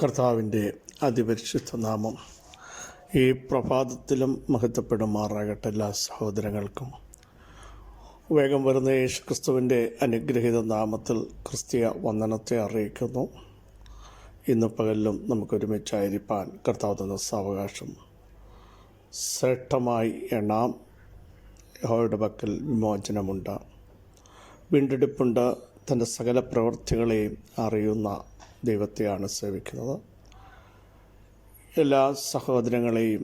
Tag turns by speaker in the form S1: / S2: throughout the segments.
S1: കർത്താവിൻ്റെ അതിപരിശുദ്ധ നാമം ഈ പ്രഭാതത്തിലും മഹത്വപ്പെടുമാറാകട്ടെ. എല്ലാ സഹോദരങ്ങൾക്കും വേഗം വരുന്ന യേശുക്രിസ്തുവിൻ്റെ അനുഗ്രഹീത നാമത്തിൽ ക്രിസ്തീയ വന്ദനത്തെ അറിയിക്കുന്നു. ഇന്ന് പകലിലും നമുക്കൊരുമിച്ചായിരിക്കാൻ കർത്താവ് തന്ന സാവകാശം ശ്രേഷ്ഠമായി എണ്ണാം. യഹോവയുടെ പക്കൽ വിമോചനമുണ്ട്, വീണ്ടെടുപ്പുണ്ട്. തൻ്റെ സകല പ്രവൃത്തികളെയും അറിയുന്ന ദൈവത്തെയാണ് സേവിക്കുന്നത്. എല്ലാ സഹോദരങ്ങളെയും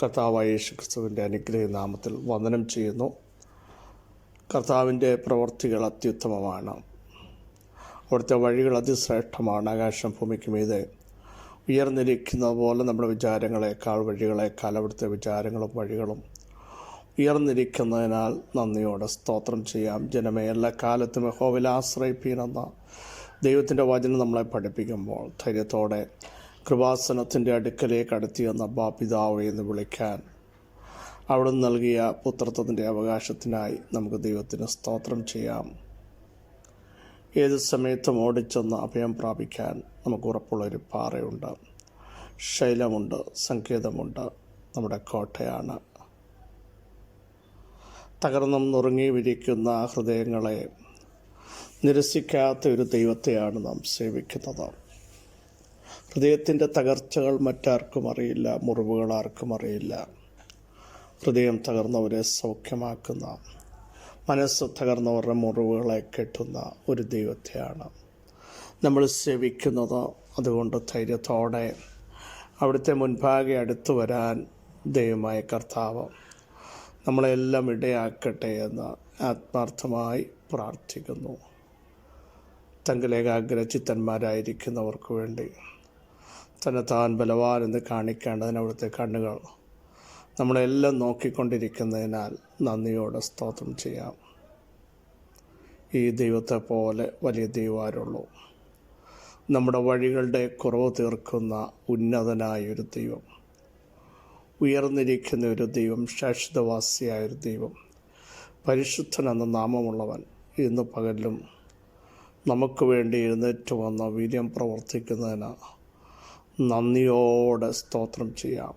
S1: കർത്താവായ യേശുക്രിസ്തുവിൻ്റെ അനുഗ്രഹ നാമത്തിൽ വന്ദനം ചെയ്യുന്നു. കർത്താവിൻ്റെ പ്രവൃത്തികൾ അത്യുത്തമമാണ്, അവിടുത്തെ വഴികൾ അതിശ്രേഷ്ഠമാണ്. ആകാശം ഭൂമിക്ക് മീതെ ഉയർന്നിരിക്കുന്നത് പോലെ നമ്മുടെ വിചാരങ്ങളെക്കാൾ വഴികളെക്കാൾ അവിടുത്തെ വിചാരങ്ങളും വഴികളും ഉയർന്നിരിക്കുന്നതിനാൽ നന്ദിയോടെ സ്തോത്രം ചെയ്യാം. ജനമേ, എല്ലാ കാലത്തും യഹോവയിൽ ആശ്രയിപ്പീനെന്ന ദൈവത്തിൻ്റെ വചനം നമ്മളെ പഠിപ്പിക്കുമ്പോൾ ധൈര്യത്തോടെ കൃപാസനത്തിൻ്റെ അടുക്കലേക്ക് അടുത്തിയെന്ന പിതാവേ എന്ന് വിളിക്കാൻ അവിടുന്ന് നൽകിയ പുത്രത്വത്തിൻ്റെ അവകാശത്തിനായി നമുക്ക് ദൈവത്തിന് സ്തോത്രം ചെയ്യാം. ഏത് സമയത്തും ഓടിച്ചെന്ന് അഭയം പ്രാപിക്കാൻ നമുക്ക് ഉറപ്പുള്ളൊരു പാറയുണ്ട്, ശൈലമുണ്ട്, സങ്കേതമുണ്ട്, നമ്മുടെ കോട്ടയാണ്. തകർന്നും നുറുങ്ങി വിരിക്കുന്ന ഹൃദയങ്ങളെ നിരസിക്കാത്ത ഒരു ദൈവത്തെയാണ് നാം സേവിക്കുന്നത്. ഹൃദയത്തിൻ്റെ തകർച്ചകൾ മറ്റാർക്കും അറിയില്ല, മുറിവുകൾ ആർക്കും അറിയില്ല. ഹൃദയം തകർന്നവരെ സൗഖ്യമാക്കുന്ന, മനസ്സ് തകർന്നവരുടെ മുറിവുകളെ കെട്ടുന്ന ഒരു ദൈവത്തെയാണ് നമ്മൾ സേവിക്കുന്നത്. അതുകൊണ്ട് ധൈര്യത്തോടെ അവിടുത്തെ മുൻപാകെ അടുത്തു വരാൻ ദൈവമായ കർത്താവ് നമ്മളെല്ലാം ഇടയാക്കട്ടെ എന്ന് ആത്മാർത്ഥമായി പ്രാർത്ഥിക്കുന്നു. തങ്കലേകാഗ്രചിത്തന്മാരായിരിക്കുന്നവർക്ക് വേണ്ടി തന്നെ താൻ ബലവാനെന്ന് കാണിക്കേണ്ടതിന് അവിടുത്തെ കണ്ണുകൾ നമ്മളെല്ലാം നോക്കിക്കൊണ്ടിരിക്കുന്നതിനാൽ നന്ദിയോടെ സ്തോത്രം ചെയ്യാം. ഈ ദൈവത്തെ പോലെ വലിയ ദൈവമാരുള്ളൂ. നമ്മുടെ വഴികളുടെ കുറവ് തീർക്കുന്ന ഉന്നതനായൊരു ദൈവം, ഉയർന്നിരിക്കുന്ന ഒരു ദൈവം, ശാശ്വതവാസിയായൊരു ദൈവം, പരിശുദ്ധൻ എന്ന നാമമുള്ളവൻ ഇന്ന് പകലിലും നമുക്ക് വേണ്ടി എഴുന്നേറ്റ് വന്ന വീര്യം പ്രവർത്തിക്കുന്നതിന് നന്ദിയോടെ സ്തോത്രം ചെയ്യാം.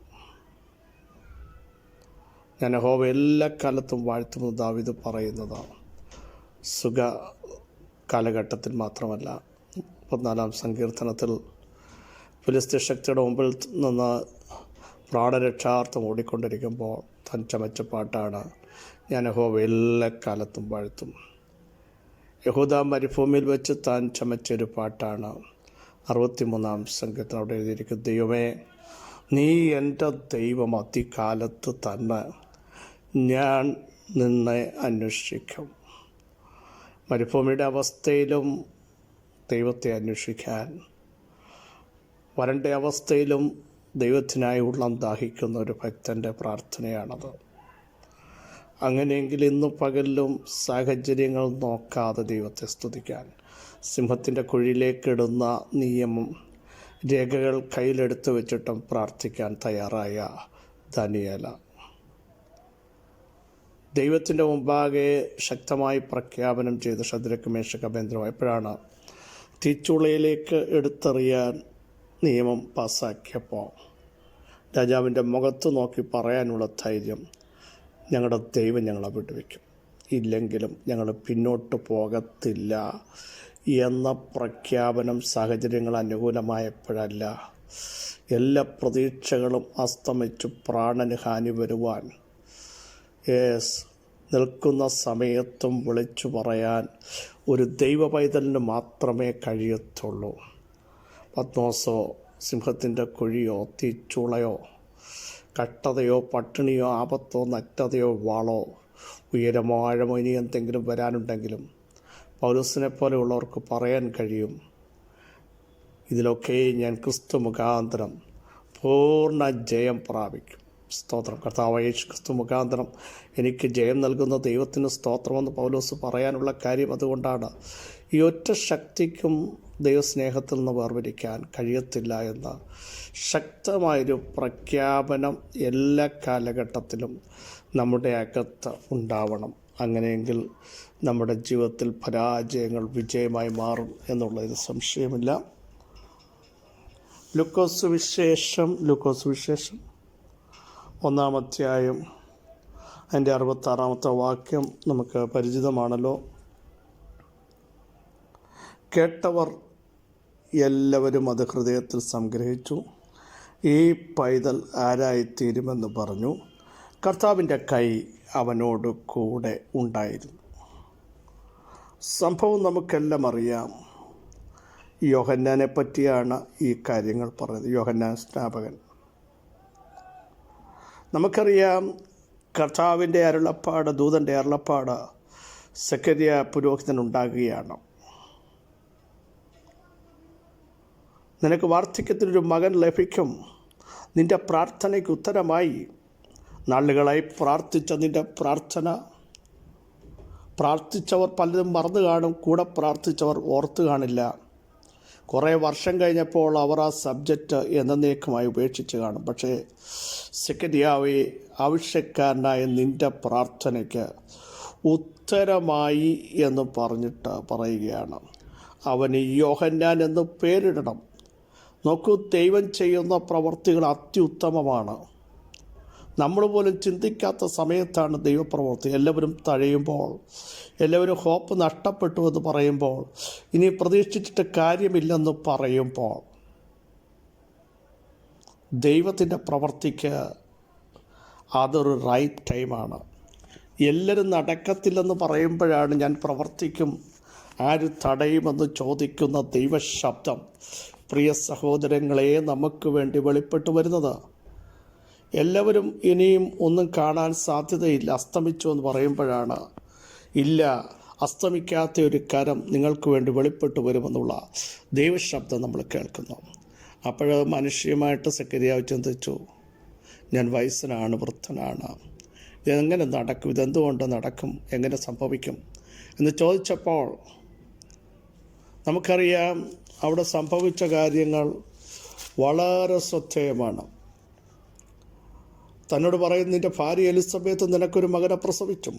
S1: ഞാൻ യഹോവയെ എല്ലാ കാലത്തും വാഴ്ത്തുന്നു ദാവീദ് പറയുന്നതാണ്. സുഖ കാലഘട്ടത്തിൽ മാത്രമല്ല, 14-ാം സങ്കീർത്തനത്തിൽ ഫിലിസ്ത്യ ശക്തിയുടെ മുമ്പിൽ നിന്ന് പ്രാണരക്ഷാർത്ഥം ഓടിക്കൊണ്ടിരിക്കുമ്പോൾ താൻ ചമച്ച പാട്ടാണ് ഞാൻ യഹോവയെ എല്ലാ കാലത്തും വാഴ്ത്തും. യഹൂദ മരുഭൂമിയിൽ വെച്ച് താൻ ചമച്ചൊരു പാട്ടാണ് 63-ാം സങ്കീർത്തനം. അവിടെ എഴുതിയിരിക്കും, ദൈവമേ നീ എൻ്റെ ദൈവം, അതികാലത്ത് തന്നെ ഞാൻ നിന്നെ അന്വേഷിക്കും. മരുഭൂമിയുടെ അവസ്ഥയിലും ദൈവത്തെ അന്വേഷിക്കാൻ, വരണ്ട അവസ്ഥയിലും ദൈവത്തിനായി ഉള്ളം ദാഹിക്കുന്ന ഒരു ഭക്തൻ്റെ പ്രാർത്ഥനയാണത്. അങ്ങനെയെങ്കിൽ ഇന്ന് പകലിലും സാഹചര്യങ്ങൾ നോക്കാതെ ദൈവത്തെ സ്തുതിക്കാൻ, സിംഹത്തിൻ്റെ കുഴിയിലേക്കിടുന്ന നിയമം രേഖകൾ കയ്യിലെടുത്ത് വെച്ചിട്ടും പ്രാർത്ഥിക്കാൻ തയ്യാറായ ദാനിയേൽ ദൈവത്തിൻ്റെ മുമ്പാകെ ശക്തമായി പ്രഖ്യാപനം ചെയ്ത് ശദ്രക്ക്, മേശക്ക്, അബേദ്നെഗോ എപ്പോഴാണ് തീച്ചൂളയിലേക്ക് എടുത്തെറിയാൻ നിയമം പാസ്സാക്കിയപ്പോൾ രാജാവിൻ്റെ മുഖത്ത് നോക്കി പറയാനുള്ള ധൈര്യം, ഞങ്ങളുടെ ദൈവം ഞങ്ങളെ വിട്ടുവയ്ക്കും, ഇല്ലെങ്കിലും ഞങ്ങൾ പിന്നോട്ട് പോകത്തില്ല എന്ന പ്രഖ്യാപനം സാഹചര്യങ്ങൾ അനുകൂലമായപ്പോഴല്ല, എല്ലാ പ്രതീക്ഷകളും അസ്തമിച്ചു പ്രാണന് ഹാനി വരുവാൻ നിൽക്കുന്ന സമയത്തും വിളിച്ചു പറയാൻ ഒരു ദൈവ പൈതലിന് മാത്രമേ കഴിയത്തുള്ളൂ. പത്മോസോ, സിംഹത്തിൻ്റെ കുഴിയോ, തീച്ചൂളയോ, കട്ടതയോ, പട്ടിണിയോ, ആപത്തോ, നഗ്നതയോ, വാളോ, ഉയരമോ ആഴമോ ഇനി എന്തെങ്കിലും വരാനുണ്ടെങ്കിലും പൗലോസിനെ പോലെയുള്ളവർക്ക് പറയാൻ കഴിയും, ഇതിലൊക്കെ ഞാൻ ക്രിസ്തു മുഖാന്തരം പൂർണ്ണ ജയം പ്രാപിക്കും. സ്തോത്രം. കർത്താവായ യേശു ക്രിസ്തു മുഖാന്തരം എനിക്ക് ജയം നൽകുന്ന ദൈവത്തിന് സ്തോത്രമെന്ന് പൗലോസ് പറയാനുള്ള കാര്യം അതുകൊണ്ടാണ്. ഈ ഒറ്റ ശക്തിക്കും ദൈവസ്നേഹത്തിൽ നിന്ന് വേർതിരിക്കാൻ കഴിയത്തില്ല എന്ന ശക്തമായൊരു പ്രഖ്യാപനം എല്ലാ കാലഘട്ടത്തിലും നമ്മുടെ അകത്ത് ഉണ്ടാവണം. അങ്ങനെയെങ്കിൽ നമ്മുടെ ജീവിതത്തിൽ പരാജയങ്ങൾ വിജയമായി മാറും എന്നുള്ളതിൽ സംശയമില്ല. ലൂക്കോസ് വിശേഷം 1 അധ്യായം അതിൻ്റെ 66 വാക്യം നമുക്ക് പരിചിതമാണല്ലോ. കേട്ടവർ എല്ലാവരും അത് ഹൃദയത്തിൽ സംഗ്രഹിച്ചു. ഈ പൈതൽ ആരായിത്തീരുമെന്ന് പറഞ്ഞു. കർത്താവിൻ്റെ കൈ അവനോട് കൂടെ ഉണ്ടായിരുന്നു. സംഭവം നമുക്കെല്ലാം അറിയാം. യോഹന്നാനെ പറ്റിയാണ് ഈ കാര്യങ്ങൾ പറയുന്നത്. യോഹന്നാൻ സ്നാപകൻ. നമുക്കറിയാം കർത്താവിൻ്റെ അരുളപ്പാട്, ദൂതൻ്റെ അരുളപ്പാട് സെക്കര്യ പുരോഹിതനുണ്ടാകുകയാണ്. നിനക്ക് വാർദ്ധക്യത്തിനൊരു മകൻ ലഭിക്കും. നിൻ്റെ പ്രാർത്ഥനയ്ക്ക് ഉത്തരമായി നാളുകളായി പ്രാർത്ഥിച്ച നിൻ്റെ പ്രാർത്ഥിച്ചവർ പലരും മറന്നു കാണും, കൂടെ പ്രാർത്ഥിച്ചവർ ഓർത്തു കാണില്ല. കുറേ വർഷം കഴിഞ്ഞപ്പോൾ അവർ ആ സബ്ജക്റ്റ് എന്നേക്കുമായി ഉപേക്ഷിച്ച് കാണും. പക്ഷേ സെക്കര്യാവേ, ആവശ്യക്കാരനായ നിൻ്റെ പ്രാർത്ഥനയ്ക്ക് ഉത്തരമായി എന്ന് പറഞ്ഞിട്ട് പറയുകയാണ്. അവന് യോഹന്നാൻ എന്ന് പേരിടണം. നോക്കൂ, ദൈവം ചെയ്യുന്ന പ്രവൃത്തികൾ അത്യുത്തമമാണ്. നമ്മൾ പോലും ചിന്തിക്കാത്ത സമയത്താണ് ദൈവപ്രവൃത്തി. എല്ലാവരും തഴയുമ്പോൾ, എല്ലാവരും ഹോപ്പ് നഷ്ടപ്പെട്ടു എന്ന് പറയുമ്പോൾ, ഇനി പ്രതീക്ഷിച്ചിട്ട് കാര്യമില്ലെന്ന് പറയുമ്പോൾ, ദൈവത്തിൻ്റെ പ്രവൃത്തിക്ക് അതൊരു റൈറ്റ് ടൈമാണ്. എല്ലാവരും നടക്കത്തില്ലെന്ന് പറയുമ്പോഴാണ് ഞാൻ പ്രവർത്തിക്കും, ആര് തടയുമെന്ന് ചോദിക്കുന്ന ദൈവശബ്ദം, പ്രിയ സഹോദരങ്ങളെ, നമുക്ക് വേണ്ടി വെളിപ്പെട്ടു വരുന്നത്. എല്ലാവരും ഇനിയും ഒന്നും കാണാൻ സാധ്യതയില്ല, അസ്തമിച്ചു എന്ന് പറയുമ്പോഴാണ് ഇല്ല, അസ്തമിക്കാത്ത ഒരു കരം നിങ്ങൾക്ക് വേണ്ടി വെളിപ്പെട്ടു വരുമെന്നുള്ള ദൈവശബ്ദം നമ്മൾ കേൾക്കുന്നു. അപ്പോൾ മനുഷ്യമായിട്ട് സെക്കര്യാവ് ചിന്തിച്ചു, ഞാൻ വയസ്സനാണ്, വൃദ്ധനാണ്, ഇതെങ്ങനെ നടക്കും, ഇതെന്തുകൊണ്ട് നടക്കും, എങ്ങനെ സംഭവിക്കും എന്ന് ചോദിച്ചപ്പോൾ നമുക്കറിയാം അവിടെ സംഭവിച്ച കാര്യങ്ങൾ വളരെ ശ്രദ്ധേയമാണ്. തന്നോട് പറയുന്ന, നിൻ്റെ ഭാര്യ എലിസബത്ത് നിനക്കൊരു മകനെ പ്രസവിച്ചും,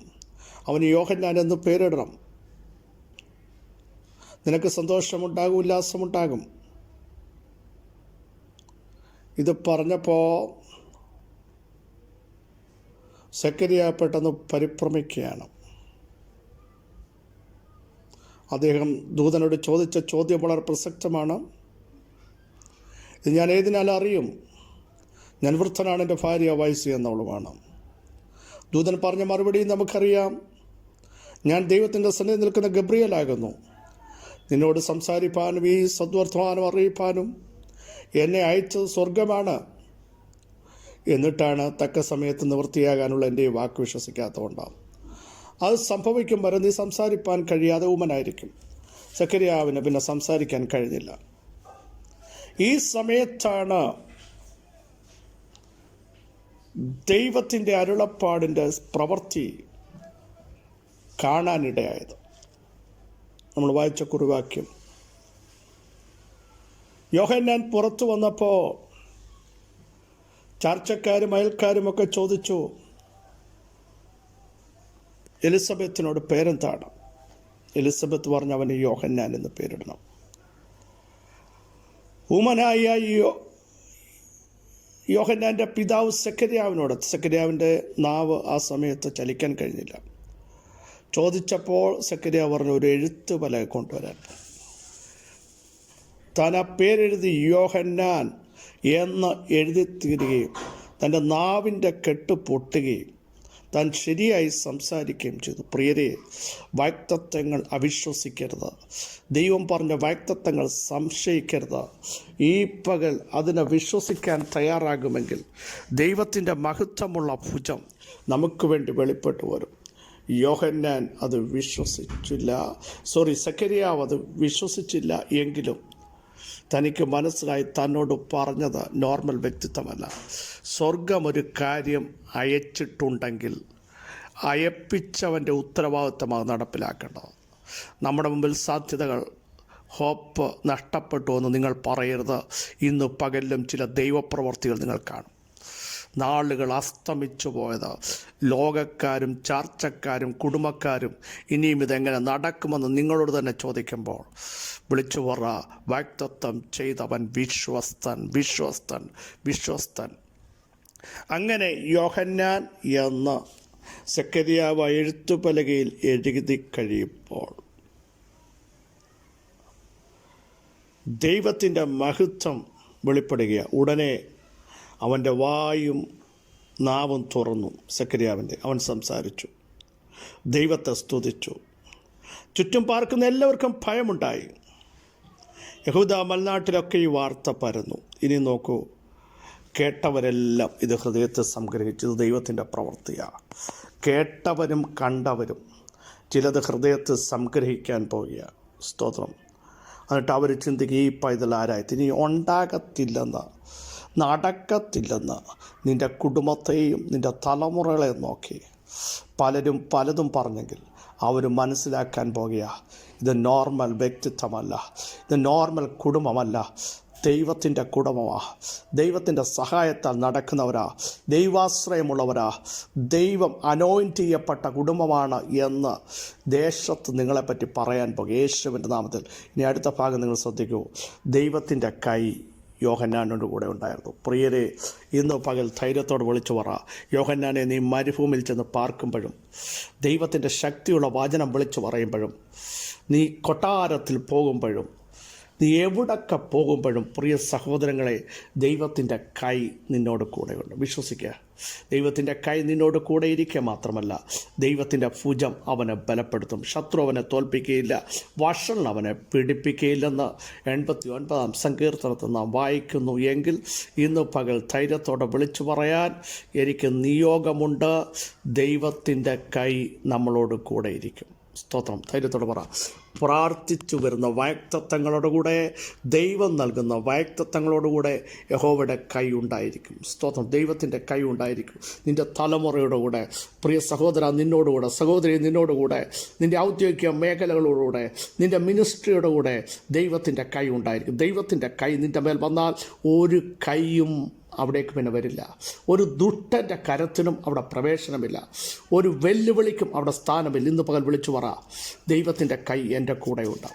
S1: അവന് യോഹന്നാൻ എന്ന് പേരിടണം. നിനക്ക് സന്തോഷമുണ്ടാകും, ഉല്ലാസമുണ്ടാകും. ഇത് പറഞ്ഞപ്പോൾ സെക്കര്യ പെട്ടെന്ന് പരിഭ്രമിക്കുകയാണ്. അദ്ദേഹം ദൂതനോട് ചോദിച്ച ചോദ്യം വളരെ പ്രസക്തമാണ്. ഇത് ഞാൻ ഏതിനാൽ അറിയും? ഞാൻ വൃദ്ധനാണ്, എൻ്റെ ഭാര്യ വയസ്സ് എന്നവളുമാണ്. ദൂതൻ പറഞ്ഞ മറുപടി നമുക്കറിയാം. ഞാൻ ദൈവത്തിൻ്റെ സന്നിധി നിൽക്കുന്ന ഗബ്രിയേലാകുന്നു. നിന്നോട് സംസാരിപ്പാനും ഈ സദ്വർത്തമാനം അറിയിപ്പാനും എന്നെ അയച്ചത് സ്വർഗമാണ്. എന്നിട്ടാണ് തക്ക സമയത്ത് നിവൃത്തിയാകാനുള്ള എൻ്റെ വാക്ക് വിശ്വസിക്കാത്തതുകൊണ്ടാണ്. അത് സംഭവിക്കും വരെ നീ സംസാരിപ്പാൻ കഴിയാതെ ഊമനായിരിക്കും. സെക്കര്യാവിന് പിന്നെ സംസാരിക്കാൻ കഴിഞ്ഞില്ല. ഈ സമയത്താണ് ദൈവത്തിൻ്റെ അരുളപ്പാടിൻ്റെ പ്രവൃത്തി കാണാനിടയായത്. നമ്മൾ വായിച്ച കുറിവാക്യം, യോഹന്നാൻ പുറത്തു വന്നപ്പോൾ ചാർച്ചക്കാരും അയൽക്കാരുമൊക്കെ ചോദിച്ചു, എലിസബത്തിനോട് പേരെന്താണ്? എലിസബത്ത് പറഞ്ഞു, അവന് യോഹന്നാൻ എന്ന് പേരിടണം. ഊമനായ യോഹന്നാൻ്റെ പിതാവ് സെക്കര്യാവിൻ്റെ നാവ് ആ സമയത്ത് ചലിക്കാൻ കഴിഞ്ഞില്ല. ചോദിച്ചപ്പോൾ സെക്കര്യാവ് പറഞ്ഞു, ഒരു എഴുത്തുപല കൊണ്ടുവരാൻ. താൻ ആ പേരെഴുതി യോഹന്നാൻ എന്ന് എഴുതിത്തീരുകയും തൻ്റെ നാവിൻ്റെ കെട്ട് പൊട്ടുകയും താൻ ശരിയായി സംസാരിക്കുകയും ചെയ്തു. പ്രിയരെ, വാഗ്ദത്തങ്ങൾ അവിശ്വസിക്കരുത്. ദൈവം പറഞ്ഞ വാഗ്ദത്തങ്ങൾ സംശയിക്കരുത്. ഈ പകൽ അതിനെ വിശ്വസിക്കാൻ തയ്യാറാകുമെങ്കിൽ ദൈവത്തിൻ്റെ മഹത്വമുള്ള ഭുജം നമുക്ക് വേണ്ടി വെളിപ്പെട്ടു വരും. യോഹന്നാൻ അത് സെക്കര്യാവ് അത് വിശ്വസിച്ചില്ല എങ്കിലും തനിക്ക് മനസ്സിലായി തന്നോട് പറഞ്ഞത് നോർമൽ വ്യക്തിത്വമല്ല. സ്വർഗം ഒരു കാര്യം അയച്ചിട്ടുണ്ടെങ്കിൽ അയപ്പിച്ചവൻ്റെ ഉത്തരവാദിത്തമാണ് നടപ്പിലാക്കേണ്ടത്. നമ്മുടെ മുമ്പിൽ സാധ്യതകൾ, ഹോപ്പ് നഷ്ടപ്പെട്ടു എന്ന് നിങ്ങൾ പറയരുത്. ഇന്ന് പകലിലും ചില ദൈവപ്രവർത്തികൾ നിങ്ങൾ കാണും. നാളുകൾ അസ്തമിച്ചു പോയത്. ലോകക്കാരും ചാർച്ചക്കാരും കുടുംബക്കാരും ഇനിയും ഇതെങ്ങനെ നടക്കുമെന്ന് നിങ്ങളോട് തന്നെ ചോദിക്കുമ്പോൾ വിളിച്ചു പറ, വാഗ്ദത്തം ചെയ്തവൻ വിശ്വസ്തൻ, വിശ്വസ്തൻ, വിശ്വസ്തൻ. അങ്ങനെ യോഹന്നാൻ എന്ന സെക്കര്യാവ് എഴുത്തുപലകയിൽ എഴുതി കഴിയുമ്പോൾ ദൈവത്തിൻ്റെ മഹത്വം വെളിപ്പെടുകയാണ്. ഉടനെ അവൻ്റെ വായും നാവും തുറന്നു. സെക്കര്യാവിൻ്റെ അവൻ സംസാരിച്ചു, ദൈവത്തെ സ്തുതിച്ചു. ചുറ്റും പാർക്കുന്ന എല്ലാവർക്കും ഭയമുണ്ടായി. യഹൂദ മൽനാട്ടിലൊക്കെ ഈ വാർത്ത പരന്നു. ഇനി നോക്കൂ, കേട്ടവരെല്ലാം ഇത് ഹൃദയത്തെ സംഗ്രഹിച്ചത് ദൈവത്തിൻ്റെ പ്രവൃത്തിയാണ്. കേട്ടവരും കണ്ടവരും ചിലത് ഹൃദയത്തെ സംഗ്രഹിക്കാൻ പോവുക. സ്തോത്രം. എന്നിട്ട് അവർ ചിന്തിക്കുക, ഈ പൈതൽ ആരായി ഇനി ഉണ്ടാകത്തില്ലെന്ന്, നടക്കത്തില്ലെന്ന്. നിൻ്റെ കുടുംബത്തെയും നിൻ്റെ തലമുറകളെയും നോക്കി പലരും പലതും പറഞ്ഞെങ്കിൽ അവർ മനസ്സിലാക്കാൻ പോകുക, ഇത് നോർമൽ വ്യക്തിത്വമല്ല, ഇത് നോർമൽ കുടുംബമല്ല, ദൈവത്തിൻ്റെ കുടുംബമാണ്. ദൈവത്തിൻ്റെ സഹായത്താൽ നടക്കുന്നവരാ, ദൈവാശ്രയമുള്ളവരാ, ദൈവം അനോയിൻറ്റ് ചെയ്യപ്പെട്ട കുടുംബമാണ് എന്ന് ദേശത്ത് നിങ്ങളെപ്പറ്റി പറയാൻ പോകും യേശുവിൻ്റെ നാമത്തിൽ. ഇനി അടുത്ത ഭാഗം നിങ്ങൾ ശ്രദ്ധിക്കൂ. ദൈവത്തിൻ്റെ കൈ യോഹന്നാനോട് കൂടെ ഉണ്ടായിരുന്നു. പ്രിയരെ, ഇന്ന് പകൽ ധൈര്യത്തോട് വിളിച്ചു പറ, യോഹന്നാനെ നീ മരുഭൂമിയിൽ ചെന്ന് പാർക്കുമ്പോഴും, ദൈവത്തിൻ്റെ ശക്തിയുള്ള വചനം വിളിച്ചു പറയുമ്പോഴും, നീ കൊട്ടാരത്തിൽ പോകുമ്പോഴും, നീ എവിടൊക്കെ പോകുമ്പോഴും, പ്രിയ സഹോദരങ്ങളെ, ദൈവത്തിൻ്റെ കൈ നിന്നോട് കൂടെയുണ്ട്. വിശ്വസിക്കുക. ദൈവത്തിൻ്റെ കൈ നിന്നോട് കൂടെ ഇരിക്കുക മാത്രമല്ല, ദൈവത്തിൻ്റെ ഭുജം അവനെ ബലപ്പെടുത്തും. ശത്രു അവനെ തോൽപ്പിക്കുകയില്ല, വഷളൻ അവനെ പീഡിപ്പിക്കുകയില്ലെന്ന് 89-ാം സങ്കീർത്തനത്തിൽ നാം വായിക്കുന്നു. എങ്കിൽ ഇന്ന് പകൽ ധൈര്യത്തോടെ വിളിച്ചു പറയാൻ എനിക്ക് നിയോഗമുണ്ട്. ദൈവത്തിൻ്റെ കൈ നമ്മളോട് കൂടെ ഇരിക്കും. സ്തോത്രം. ധൈര്യത്തോടെ പറ. പ്രാർത്ഥിച്ചു വരുന്ന വാഗ്ദത്തങ്ങളോടുകൂടെ, ദൈവം നൽകുന്ന വാഗ്ദത്തങ്ങളോടുകൂടെ യഹോവയുടെ കൈ ഉണ്ടായിരിക്കും. സ്തോത്രം. ദൈവത്തിൻ്റെ കൈ ഉണ്ടായിരിക്കും നിൻ്റെ തലമുറയുടെ കൂടെ. പ്രിയ സഹോദര, നിന്നോടുകൂടെ, സഹോദരി നിന്നോടുകൂടെ, നിൻ്റെ ഔദ്യോഗിക മേഖലകളോടുകൂടെ, നിൻ്റെ മിനിസ്ട്രിയുടെ കൂടെ ദൈവത്തിൻ്റെ കൈ ഉണ്ടായിരിക്കും. ദൈവത്തിൻ്റെ കൈ നിൻ്റെ മേൽ വന്നാൽ ഒരു കൈയും അവിടേക്ക് പിന്നെ വരില്ല. ഒരു ദുഷ്ടൻ്റെ കരത്തിനും അവിടെ പ്രവേശനമില്ല. ഒരു വെല്ലുവിളിക്കും അവിടെ സ്ഥാനമില്ല. ഇന്ന് പകൽ വിളിച്ചു പറ, ദൈവത്തിൻ്റെ കൈ എൻ്റെ കൂടെയുണ്ട്.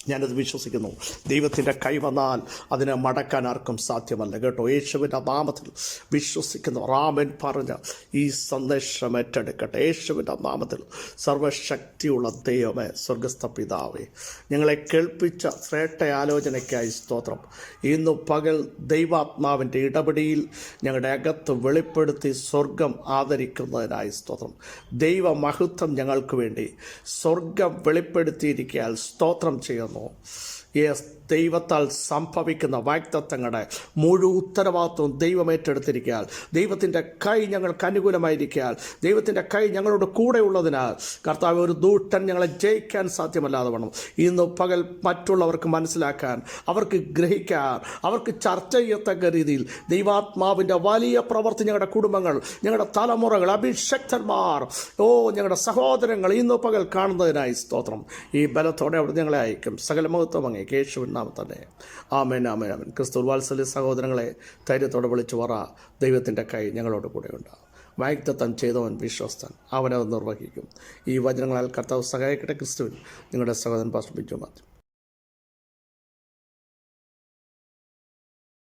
S1: ഞാനത് വിശ്വസിക്കുന്നു. ദൈവത്തിൻ്റെ കൈ വന്നാൽ അതിനെ മടക്കാൻ ആർക്കും സാധ്യമല്ല. കേട്ടോ, യേശുവിൻ്റെ നാമത്തിൽ വിശ്വസിക്കുന്നവർ ആമേൻ പറഞ്ഞ് ഈ സന്ദേശം ഏറ്റെടുക്കട്ടെ. യേശുവിൻ്റെ നാമത്തിൽ സർവശക്തിയുള്ള ദൈവമേ, സ്വർഗസ്ഥ പിതാവേ, ഞങ്ങളെ കേൾപ്പിച്ച ശ്രേഷ്ഠ ആലോചനയ്ക്കായി സ്തോത്രം. ഇന്നു പകൽ ദൈവാത്മാവിൻ്റെ ഇടപെടിയിൽ ഞങ്ങളുടെ അകത്ത് വെളിപ്പെടുത്തി സ്വർഗം ആദരിക്കുന്നതിനായി സ്തോത്രം. ദൈവമഹത്വം ഞങ്ങൾക്ക് വേണ്ടി സ്വർഗം വെളിപ്പെടുത്തിയിരിക്കാൻ സ്തോത്രം ചെയ്യുന്നു. ദൈവത്താൽ സംഭവിക്കുന്ന വാഗ്ദത്തങ്ങളുടെ മുഴു ഉത്തരവാദിത്വം ദൈവം ഏറ്റെടുത്തിരിക്കാൻ, ദൈവത്തിൻ്റെ കൈ ഞങ്ങൾക്ക് അനുകൂലമായിരിക്കാൻ, ദൈവത്തിൻ്റെ കൈ ഞങ്ങളോട് കൂടെ ഉള്ളതിനാൽ കർത്താവ്, ഒരു ദൂഷ്ടൻ ഞങ്ങളെ ജയിക്കാൻ സാധ്യമല്ലാതെ വേണം. ഇന്ന് പകൽ മറ്റുള്ളവർക്ക് മനസ്സിലാക്കാൻ, അവർക്ക് ഗ്രഹിക്കാൻ, അവർക്ക് ചർച്ച ചെയ്യത്തക്ക രീതിയിൽ ദൈവാത്മാവിൻ്റെ വലിയ പ്രവൃത്തി ഞങ്ങളുടെ കുടുംബങ്ങൾ, ഞങ്ങളുടെ തലമുറകൾ, അഭിഷക്തന്മാർ, ഞങ്ങളുടെ സഹോദരങ്ങൾ ഇന്ന് പകൽ കാണുന്നതിനായി സ്തോത്രം. ഈ ബലത്തോടെ അവിടെ ഞങ്ങളെ അയക്കും. സകല മഹത്വം അങ്ങേ യേശുവിൻ നാമത്തന്നെ. ആമേൻ, ആമേൻ, ആമേൻ. ക്രിസ്തു വാത്സല്യ സഹോദരങ്ങളെ, ധൈര്യത്തോടെ വിളിച്ചു പറ, ദൈവത്തിൻ്റെ കൈ ഞങ്ങളോട് കൂടെയുണ്ട്. വാഗ്ദത്തം ചെയ്തവൻ വിശ്വസ്തൻ, അവനത് നിർവഹിക്കും. ഈ വചനങ്ങളാൽ കർത്താവ് സഹായിക്കട്ടെ. ക്രിസ്തുവിൻ നിങ്ങളുടെ സഹോദരൻ പാസ്റ്റർ ബിജു മാത്യു.